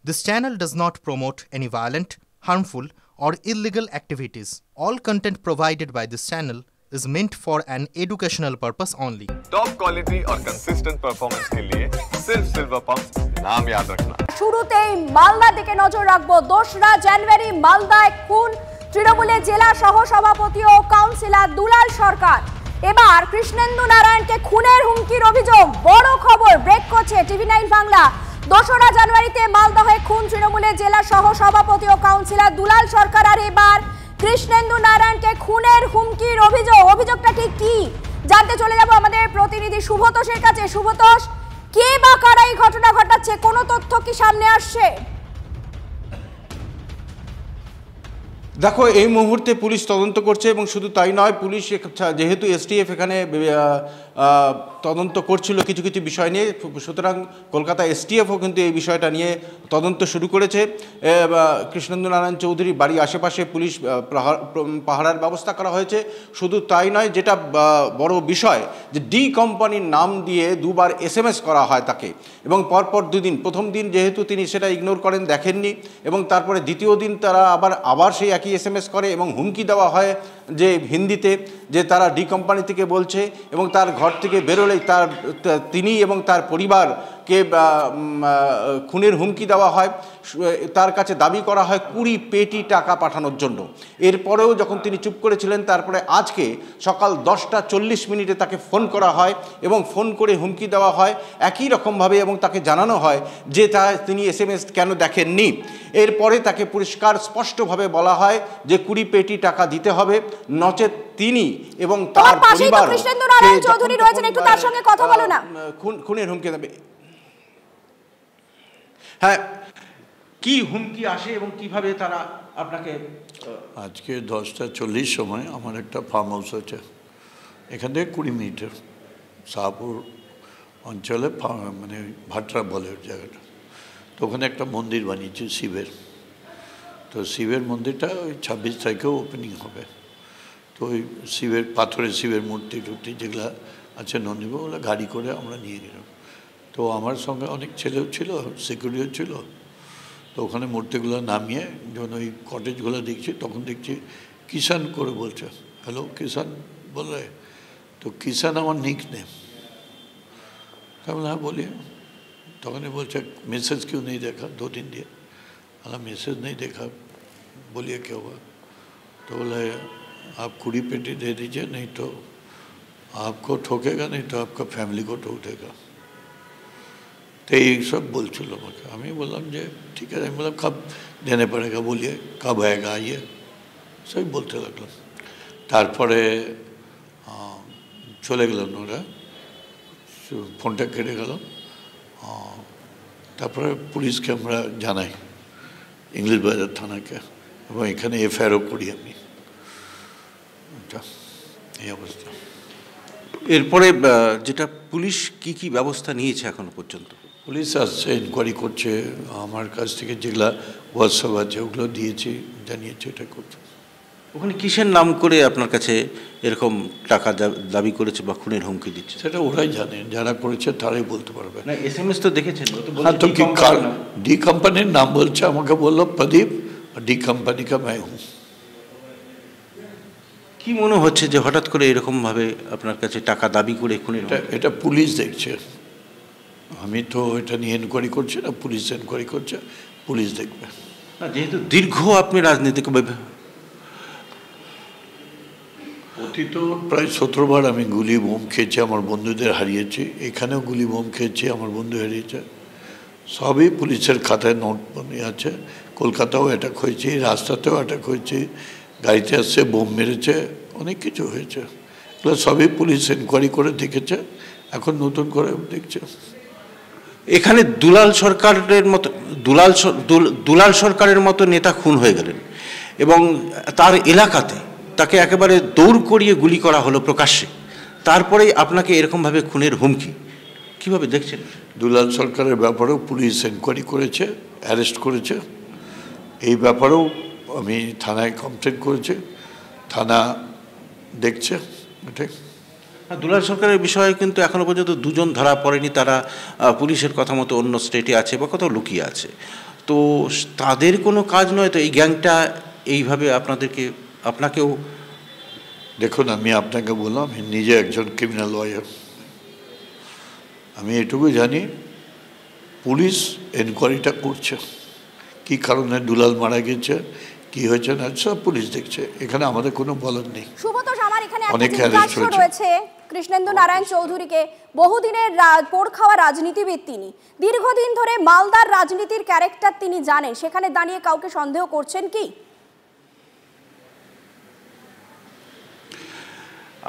This channel does not promote any violent, harmful, or illegal activities. All content provided by this channel is meant for an educational purpose only. Top quality और consistent performance के लिए सिर्फ silver pump नाम याद रखना। শুরুতেই মালদা দিকে নজর রাখবো। 2রা জানুয়ারি মালদায় খুন তৃণমূলের জেলা সহ সভাপতি ও কাউন্সিলর দুলাল সরকার। এবার কৃষ্ণেন্দু নারায়ণকে খুনের হুমকির অভিযোগ। বড় খবর ব্রেক করছে টিভি9 বাংলা। 2রা জানুয়ারিতে মালদহে খুন তৃণমূলের জেলা সহ সভাপতি ও কাউন্সিলর দুলাল সরকার, আর এবার কৃষ্ণেন্দু নারায়ণকে খুনের হুমকির অভিযোগ। অভিযোগটা ঠিক কি জানতে চলে যাব আমাদের প্রতিনিধি শুভতোষের কাছে। শুভতোষ, কে বা কারা এই ঘটনা ঘটাচ্ছে, কোনো তথ্য কি সামনে আসছে? দেখো, এই মুহূর্তে পুলিশ তদন্ত করছে এবং শুধু তাই নয়, পুলিশ যেহেতু এসটিএফ এখানে তদন্ত করছিল কিছু কিছু বিষয় নিয়ে, সুতরাং কলকাতা এসটিএফও কিন্তু এই বিষয়টা নিয়ে তদন্ত শুরু করেছে। কৃষ্ণেন্দু নারায়ণ চৌধুরীর বাড়ির আশেপাশে পুলিশ পাহারার ব্যবস্থা করা হয়েছে। শুধু তাই নয়, যেটা বড় বিষয় যে ডি কোম্পানির নাম দিয়ে দুবার SMS করা হয় তাকে, এবং পরপর দুদিন, প্রথম দিন যেহেতু তিনি সেটা ইগনোর করেন, দেখেননি, এবং তারপরে দ্বিতীয় দিন তারা আবার সেই একই SMS করে এবং হুমকি দেওয়া হয় যে হিন্দিতে, যে তারা ডি কোম্পানি থেকে বলছে, এবং তার ঘর থেকে বেরোলেই তিনি এবং তার পরিবারকে খুনের হুমকি দেওয়া হয়। তার কাছে দাবি করা হয় 20 পেটি টাকা পাঠানোর জন্য। এরপরেও যখন তিনি চুপ করেছিলেন, তারপরে আজকে সকাল 10টা 40 মিনিটে তাকে ফোন করা হয় এবং ফোন করে হুমকি দেওয়া হয় একই রকমভাবে, এবং তাকে জানানো হয় যে তিনি SMS কেন দেখেননি। এরপরে তাকে পরিষ্কার স্পষ্টভাবে বলা হয় যে 20 পেটি টাকা দিতে হবে, নচেত তিনি এবং তার পরিবার কৃষ্ণেন্দু নারায়ণ চৌধুরী রয়েছেন, একটু তার সঙ্গে কথা বলো না। খুনের হুমকি দেবে। হ্যাঁ, কি হুমকি আসে এবং কিভাবে তারা আপনাকে? আজকে 10টা 40 সময় আমার একটা ফার্ম হাউস আছে, এখান থেকে 20 মিনিটের শাহপুর অঞ্চলে, মানে ভাটরা বলে ওর জায়গাটা। তো ওখানে একটা মন্দির বানিয়েছে শিবের। তো শিবের মন্দিরটা ওই 26 তারিখেও ওপেনিং হবে। তো ওই শিবের পাথরের শিবের মূর্তি টুর্তি যেগুলো আছে নন্দীব, ওগুলো গাড়ি করে আমরা নিয়ে গেলাম। তো আমার সঙ্গে অনেক ছেলেও ছিল, সিকিউরিটিও ছিল। তো ওখানে মূর্তিগুলো নামিয়ে যখন ওই কটেজগুলো দেখছি, তখন দেখছি কিষান করে বলছে, হ্যালো কিষান বলে। তো কিষান আমার নিক নেম। হ্যাঁ বলি। তখনই বলছে मैसेज क्यों नहीं देखा 2 दिन दिए। बोला मैसेज नहीं देखा। बोलिए क्या हुआ? तो बोला आप 20 पेटी दे दीजिए, नहीं तो आपको ठोकेगा, नहीं तो आपका फैमिली को ठोक देगा। तो ये सब बोलছিল আমাকে। আমি বললাম যে ঠিক আছে। আমি বললাম कब देने पड़ेगा, बोलिए कब आएगा, आइए, সবই বলতে লাগলাম। তারপরে চলে গেলেন ওরা, ফোনটা কেটে গেল। তারপরে পুলিশকে আমরা জানাই, ইংলিশ বাজার থানাকে, এবং এখানে FIR করি আমি। এই অবস্থা। এরপরে যেটা পুলিশ কি ব্যবস্থা নিয়েছে এখনো পর্যন্ত? পুলিশ আসছে, ইনকোয়ারি করছে, আমার কাছ থেকে যেগুলো হোয়াটসঅ্যাপ আছে ওগুলো দিয়েছি, জানিয়েছে এটা করছে। ওখানে কিসের নাম করে আপনার কাছে এরকম টাকা দাবি করেছে বা খুনের হুমকি দিচ্ছে? সেটা ওরাই জানে, যারা করেছে তারাই বলতে পারবে। না, SMS তো দেখেছেন। হ্যাঁ, তো কি ডি কোম্পানির নাম বলছে, আমাকে বললো প্রদীপ, ডি কোম্পানি কা मैं हूँ। কি মনে হচ্ছে যে হঠাৎ করে এরকম ভাবে আপনার কাছে টাকা দাবি করে খুনের? এটা পুলিশ দেখছে, আমি তো এটা নিয়ে এনকোয়ারি করছি না, পুলিশ এনকোয়ারি করছে, পুলিশ দেখবে। না, যেহেতু দীর্ঘ আপনি রাজনীতিক, অতীত প্রায় 17 বার আমি গুলি বোম খেয়েছি, আমার বন্ধুদের হারিয়েছি। এখানেও গুলি বোম খেয়েছি, আমার বন্ধু হারিয়েছে। সবই পুলিশের খাতায় নোট আছে। কলকাতাও অ্যাটাক হয়েছে, রাস্তাতেও অ্যাটাক হয়েছে, গাড়িতে আসছে বোম মেরেছে, অনেক কিছু হয়েছে। এগুলো সবই পুলিশ এনকোয়ারি করে দেখেছে, এখন নতুন করে দেখছে। এখানে দুলাল সরকারের মতো নেতা খুন হয়ে গেলেন, এবং তার এলাকাতে তাকে একেবারে দৌড় করিয়ে গুলি করা হলো প্রকাশ্যে। তারপরেই আপনাকে এরকমভাবে খুনের হুমকি, কিভাবে দেখছেন? দুলাল সরকারের ব্যাপারেও পুলিশ এনকোয়ারি করেছে, অ্যারেস্ট করেছে। এই ব্যাপারেও আমি থানায় কমপ্লেন করেছি, থানা দেখছে। এটাই। দুলাল সরকারের বিষয়ে কিন্তু এখনো পর্যন্ত 2জন ধরা পড়েনি, তারা পুলিশের কথা মতো অন্য স্টেটে আছে বা কোথাও লুকিয়ে আছে। তো তাদের কোনো কাজ নয় তো এই গ্যাংটা এইভাবে আপনাকেও? দেখুন, আমি আপনাকে বললাম আমি নিজে একজন ক্রিমিনাল লয়ার। আমি এটুকু জানি পুলিশ এনকোয়ারিটা করছে, কি কারণে দুলাল মারা গেছে, কি হয়েছে না সব পুলিশ দেখছে, এখানে আমাদের কোনো বলার নেই। সুব্রত, আমার এখানে অনেক একটা জিজ্ঞাসা হয়েছে। রয়েছে কৃষ্ণেন্দু নারায়ণ চৌধুরীকে। বহুদিনের পোড় খাওয়া রাজনীতিবিদ তিনি, দীর্ঘদিন ধরে মালদার রাজনীতির ক্যারেক্টার তিনি জানেন, সেখানে দাঁড়িয়ে কাউকে সন্দেহ করছেন কি?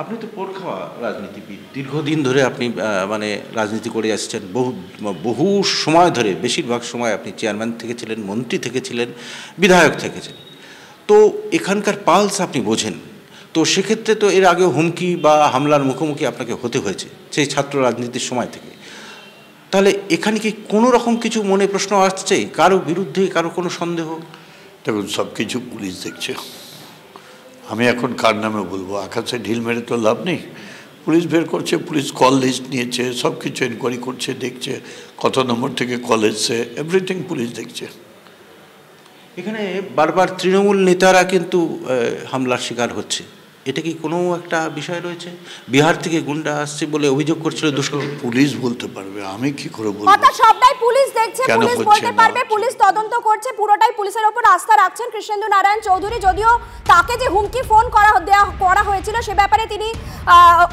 আপনি তো পোড় খাওয়া রাজনীতিবিদ, দীর্ঘদিন ধরে আপনি মানে রাজনীতি করে আসছেন, বহু সময় ধরে, বেশিরভাগ সময় আপনি চেয়ারম্যান থেকেছিলেন, মন্ত্রী থেকেছিলেন, বিধায়ক থেকেছেন, তো এখানকার পালস আপনি বোঝেন। তো সেক্ষেত্রে তো এর আগেও হুমকি বা হামলার মুখোমুখি আপনাকে হতে হয়েছে সেই ছাত্র রাজনীতির সময় থেকে। তাহলে এখানে কি কোনো রকম কিছু মনে প্রশ্ন আসছে, কারো বিরুদ্ধে কারো কোনো সন্দেহ? দেখুন, সব কিছু পুলিশ দেখছে। আমি এখন কার নামে বলবো? আকাশে ঢিল মেরে তো লাভ নেই। পুলিশ বের করছে, পুলিশ কল লিস্ট নিয়েছে, সব কিছু এনকোয়ারি করছে, দেখছে কত নম্বর থেকে কল এসছে, এভরিথিং পুলিশ দেখছে। এখানে বারবার তৃণমূল নেতারা কিন্তু হামলার শিকার হচ্ছে, এটা কি কোনো একটা বিষয় রয়েছে? বিহার থেকে গুন্ডা আসছে বলে অভিযোগ করছিল দুষ্কৃতী। পুলিশ বলতে পারবে, আমি কি করে বলবো? অর্থাৎ সবটাই পুলিশ দেখছে, পুলিশ বলতে পারবে, পুলিশ তদন্ত করছে, পুরোটাই পুলিশের উপর আস্থা রাখছেন কৃষ্ণেন্দু নারায়ণ চৌধুরী। যদিও তাকে যে হুমকি ফোন করা হয়েছিল সে ব্যাপারে তিনি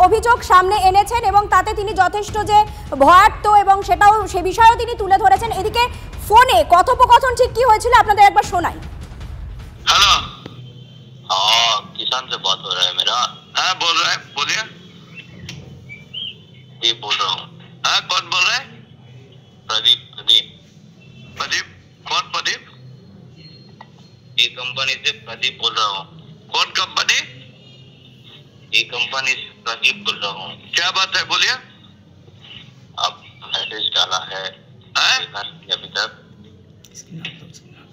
অভিযোগ সামনে এনেছেন এবং তাতে তিনি যথেষ্ট যে ভয়ার্ত এবং সেটাও সে বিষয়েও তিনি তুলে ধরেছেন। এদিকে ফোনে কথোপকথন ঠিক কি হয়েছিল আপনাদের একবার শোনাই। हेलो, हाँ, किसान से बात हो रहा है मेरा। हाँ, बोल रहा है, बोलिए। ये बोल रहा हूँ। हाँ, कौन बोल रहा है? प्रदीप। प्रदीप प्रदीप कौन प्रदीप? ये कंपनी से प्रदीप बोल रहा हूँ। कौन कंपनी? ये कंपनी से प्रदीप बोल रहा हूँ। क्या बात है, बोलिए। आप मैसेज डाला है अभी तक?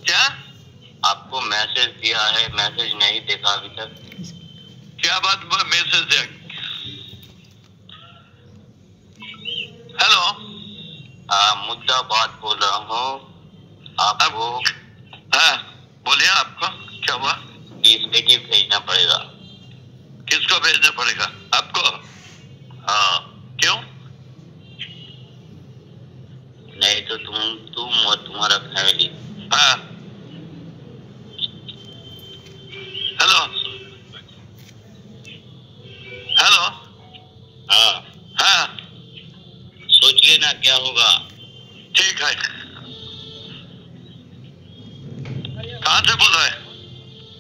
क्या आपको मैसेज दिया है, मैसेज नहीं देखा अभी तक? क्या बात मैसेज दिया? हेलो, मुद्दा बात बोल रहा हूँ आपको। हाँ, बोलिए, आपको क्या हुआ? इसमें भेजना पड़ेगा। किसको भेजना पड़ेगा? आपको? हाँ, क्यों? नहीं तो तुम और तुम्हारा फैमिली। हाँ, हेलो हेलो, हाँ हाँ, सोचिए ना क्या होगा। ठीक है, कहाँ से बोल रहे हैं?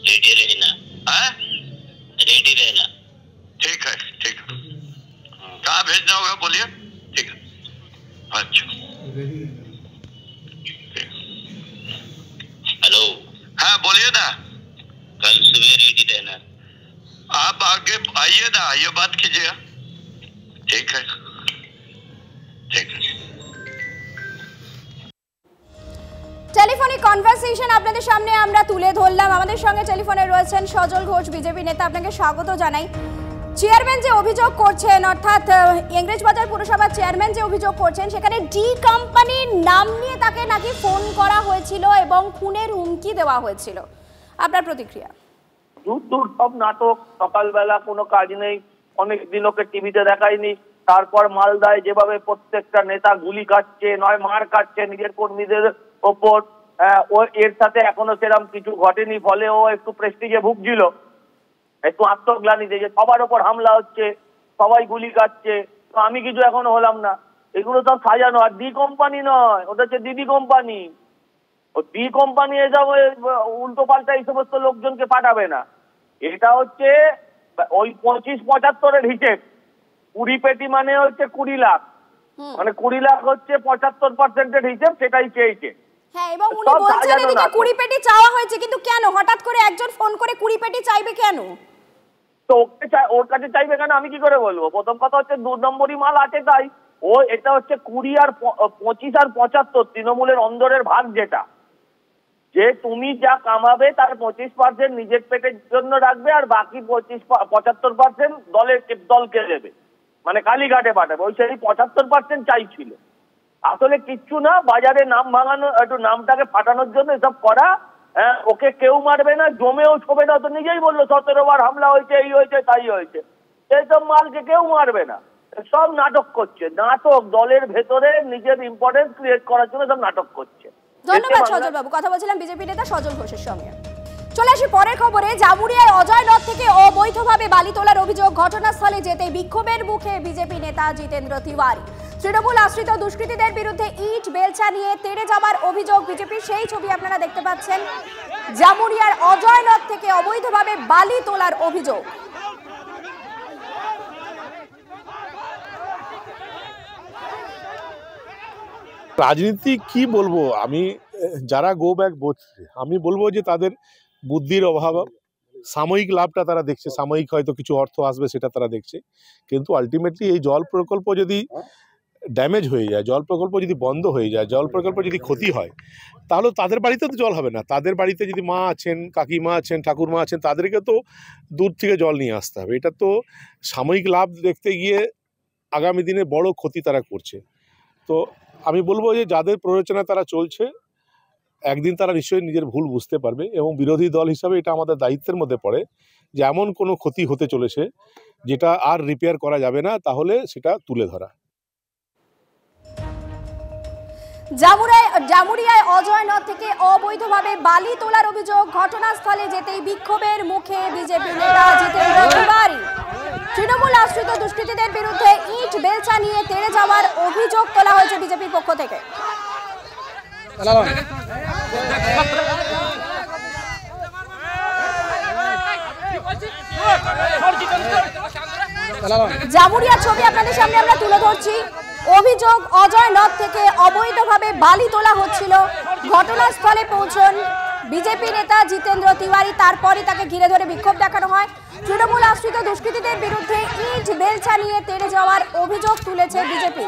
रेडी रहना। हाँ, रेडी रहना। ठीक है, ठीक है। कहाँ भेजना होगा बोलिए। ठीक है, अच्छा। हेलो, हाँ बोलिए ना। कल सुबह रेडी रहना। आप आगे आइए ना, आइए बात कीजिए। ठीक है, ठीक है। টেলিফোনিক কনভারসেশন আপনাদের সামনে আমরা তুলে ধরলাম। আমাদের সঙ্গে টেলিফোনে রয়েছেন সজল ঘোষ, বিজেপি নেতা। আপনাকে স্বাগত জানাই। চেয়ারম্যান যে অভিযোগ করছেন, অর্থাৎ ইংরেজবাজার পুরসভার চেয়ারম্যান যে অভিযোগ করছেন, সেখানে ডি কোম্পানির নাম নিয়ে তাকে নাকি ফোন করা হয়েছিল এবং খুনের হুমকি দেওয়া হয়েছিল। আপনার প্রতিক্রিয়া? দূর সব নাটক, সকালবেলা কোনো কাজ নেই, অনেক দিন ওকে টিভিতে দেখায়নি, তারপর মালদায় যেভাবে প্রত্যেকটা নেতা গুলি কাটছে, নয় মার কাটছে নিজের কর্মীদের ওপর, ও এর সাথে এখনো সেরকম কিছু ঘটেনি, ফলে ও একটু প্রেস্টিজে ভুগছিল, একটু আত্মগ্লানিতে, যে সবার ওপর হামলা হচ্ছে, সবাই গুলি কাটছে, তো আমি কিছু এখনো হলাম না। এগুলো সব সাজানো। আর ডি কোম্পানি নয়, ওটা হচ্ছে দিদি কোম্পানি। ও ডি কোম্পানি এসব উল্টো পাল্টা এই সমস্ত লোকজনকে পাঠাবে না। এটা হচ্ছে ওই 25-75-এর হিসেব। 20 পেটি মানে হচ্ছে 20 লাখ, মানে 20 লাখ হচ্ছে 75%-এর হিসেব, সেটাই চেয়েছে। হ্যাঁ, এবং উনি বলছেন এদিকে 20 পেটি চাওয়া হয়েছে, কিন্তু কেন হঠাৎ করে একজন ফোন করে 20 পেটি চাইবে কেন? তো ওর কাছে চাইবে কেন আমি কি করে বলবো? প্রথম কথা হচ্ছে 2 নম্বরই মাল আছে, তাই ও এটা হচ্ছে 20 আর 25 আর 75 তৃণমূলের অন্দরের ভাগ, যেটা যে তুমি যা কামাবে তার 25% নিজের পেটের জন্য রাখবে আর বাকি 75% দলকে দেবে, মানে কালীঘাটে পাঠাবে। ওই সেই 75% চাইছিল। আসলে কিচ্ছু না, বাজারে নাম ভাঙানো, একটু নামটাকে ফাটানোর জন্য এসব করা। ওকে কেউ মারবে না, জমেও ছবে না, তো নিজেই বললো 17 বার হামলা হয়েছে, এই হয়েছে তাই হয়েছে। এইসব মালকে কেউ মারবে না, সব নাটক করছে। নাটক, দলের ভেতরে নিজের ইম্পর্টেন্স ক্রিয়েট করার জন্য সব নাটক করছে। ধন্যবাদ সজল বাবু। কথা বলছিলাম বিজেপি নেতা সজল ঘোষের সঙ্গে। চলে আসি পরের খবরে। জামুরিয়ায় অজয় নদ থেকে অবৈধভাবে বালি তোলার অভিযোগ, ঘটনাস্থলে যেতে বিক্ষোভের মুখে বিজেপি নেতা জিতেন্দ্র তিওয়ারি। তৃণমূল আশ্রিত দুষ্কৃতীদের বিরুদ্ধে ইট বেলচা নিয়ে তেড়ে যাবার অভিযোগ বিজেপির, সেই ছবি আপনারা দেখতে পাচ্ছেন। জামুরিয়ার অজয় নদ থেকে অবৈধভাবে বালি তোলার অভিযোগ। রাজনীতি কি বলবো আমি, যারা গো ব্যাক বলছে আমি বলবো যে তাদের বুদ্ধির অভাব, সাময়িক লাভটা তারা দেখছে, সাময়িক হয়তো কিছু অর্থ আসবে সেটা তারা দেখছে, কিন্তু আলটিমেটলি এই জল প্রকল্প যদি ড্যামেজ হয়ে যায়, জল প্রকল্প যদি বন্ধ হয়ে যায়, জল প্রকল্প যদি ক্ষতি হয়, তাহলে তাদের বাড়িতে তো জল হবে না। তাদের বাড়িতে যদি মা আছেন, কাকিমা আছেন, ঠাকুরমা আছেন, তাদেরকে তো দূর থেকে জল নিয়ে আসতে হবে। এটা তো সাময়িক লাভ দেখতে গিয়ে আগামী দিনে বড় ক্ষতি তারা করছে। তো আমি বলবো যে যাদের প্ররোচনা তারা চলছে, একদিন তারা নিশ্চয়ই নিজের ভুল বুঝতে পারবে, এবং বিরোধী দল হিসাবে এটা আমাদের দায়িত্বের মধ্যে পড়ে যে এমন কোনো ক্ষতি হতে চলেছে যেটা আর রিপেয়ার করা যাবে না, তাহলে সেটা তুলে ধরা। জামুরিয়ায় অজয় নদ থেকে অবৈধভাবে বালি তোলার অভিযোগ, ঘটনাস্থলে যেতেই বিক্ষোভের মুখে বিজেপি নেতা জিতেন্দ্র তিওয়ারি। তৃণমূল আশ্রিত দুষ্কৃতীদের বিরুদ্ধে ইট বেলচা নিয়ে তেড়ে যাওয়ার অভিযোগ তোলা হয়েছে বিজেপির পক্ষ থেকে। জামুরিয়ার ছবি আপনাদের সামনে আমরা তুলে ধরছি। অভিযোগ, অজয় নদ থেকে অবৈধভাবে বালি তোলা হচ্ছিল। ঘটনাস্থলে পৌঁছন বিজেপি নেতা জিতেন্দ্র তিওয়ারি, তারপরে তাকে ঘিরে ধরে বিক্ষোভ দেখানো হয়। তৃণমূল আশ্রিত দুষ্কৃতীদের বিরুদ্ধে ইট বেলচা নিয়ে তেড়ে যাওয়ার অভিযোগ তুলেছে বিজেপি।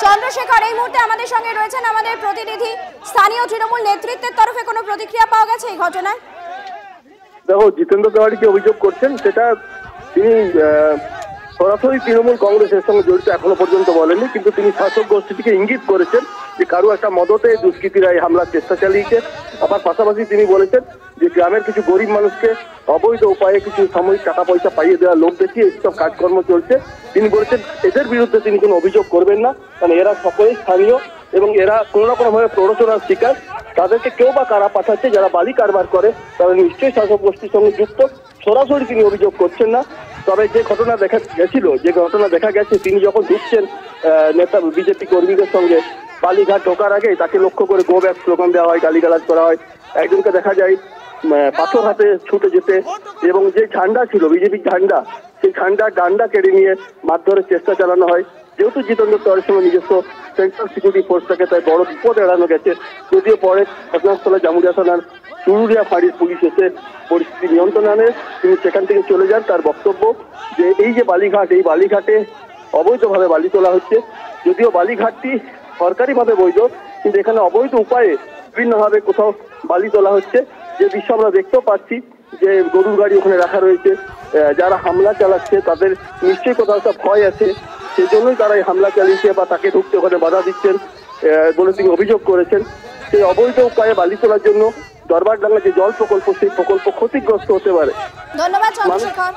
চন্দ্রশেখর এই মুহূর্তে আমাদের সঙ্গে রয়েছেন, আমাদের প্রতিনিধি। স্থানীয় তৃণমূল নেতৃত্বের তরফে কোনো প্রতিক্রিয়া পাওয়া গেছে এই ঘটনায়? দেখো, জিতেন্দ্র তিওয়ারি কি অভিযোগ করছেন সেটা তিনি সরাসরি তৃণমূল কংগ্রেসের সঙ্গে জড়িত এখনো পর্যন্ত বলেননি, কিন্তু তিনি শাসক গোষ্ঠীটিকে ইঙ্গিত করেছেন যে কারো একটা মদতে দুষ্কৃতীরা এই হামলার চেষ্টা চালিয়েছে। আবার পাশাপাশি তিনি বলেছেন যে গ্রামের কিছু গরিব মানুষকে অবৈধ উপায়ে কিছু সাময়িক টাকা পয়সা পাইয়ে দেওয়ার লোক দেখিয়ে এইসব কাজকর্ম চলছে। তিনি বলেছেন এদের বিরুদ্ধে তিনি কোনো অভিযোগ করবেন না, কারণ এরা সকলেই স্থানীয় এবং এরা কোনো না কোনোভাবে প্ররোচনার শিকার। তাদেরকে কেউ বা কারা পাঠাচ্ছে যারা বালি কারবার করে, তারা নিশ্চয়ই শাসক গোষ্ঠীর সঙ্গে যুক্ত। সরাসরি তিনি অভিযোগ করছেন না। তবে যে ঘটনা দেখা গেছে, তিনি যখন ঢুকছেন নেতা বিজেপি কর্মীদের সঙ্গে, বালিঘাট ঢোকার আগে তাকে লক্ষ্য করে গো ব্যাক স্লোগান দেওয়া হয়, গালিগালাজ করা হয়। একজনকে দেখা যায় পাথর হাতে ছুটে যেতে, এবং যে ঝান্ডা ছিল বিজেপির ঝান্ডা, সেই ঝান্ডার ডান্ডা কেড়ে নিয়ে মারধরের চেষ্টা চালানো হয়। যেহেতু জিতেন্দ্র তিওয়ারির সঙ্গে নিজস্ব সেন্ট্রাল সিকিউরিটি ফোর্স থাকে, তাই বড় বিপদ এড়ানো গেছে। যদিও পরে ঘটনাস্থলে জামুরিয়া থানার চুরুলিয়া ফাঁড়ির পুলিশ এসে পরিস্থিতি নিয়ন্ত্রণে আনে, তিনি সেখান থেকে চলে যান। তার বক্তব্য যে এই যে বালিঘাট, এই বালিঘাটে অবৈধভাবে বালি তোলা হচ্ছে। যদিও বালিঘাটটি সরকারিভাবে বৈধ, কিন্তু এখানে অবৈধ উপায়ে বিভিন্নভাবে কোথাও বালি তোলা হচ্ছে। যে দৃশ্য আমরা দেখতেও পাচ্ছি যে গরুর গাড়ি ওখানে রাখা রয়েছে। যারা হামলা চালাচ্ছে তাদের নিশ্চয়ই কোথাও একটা ভয় আছে, সেই জন্যই তারা এই হামলা চালিয়েছে বা তাকে ঢুকতে ওখানে বাধা দিচ্ছেন বলে তিনি অভিযোগ করেছেন। সেই অবৈধ উপায়ে বালি তোলার জন্য দরবারডাঙ্গা যে জল প্রকল্প, সেই প্রকল্প ক্ষতিগ্রস্ত হতে পারে। ধন্যবাদ চন্দ্রশেখর।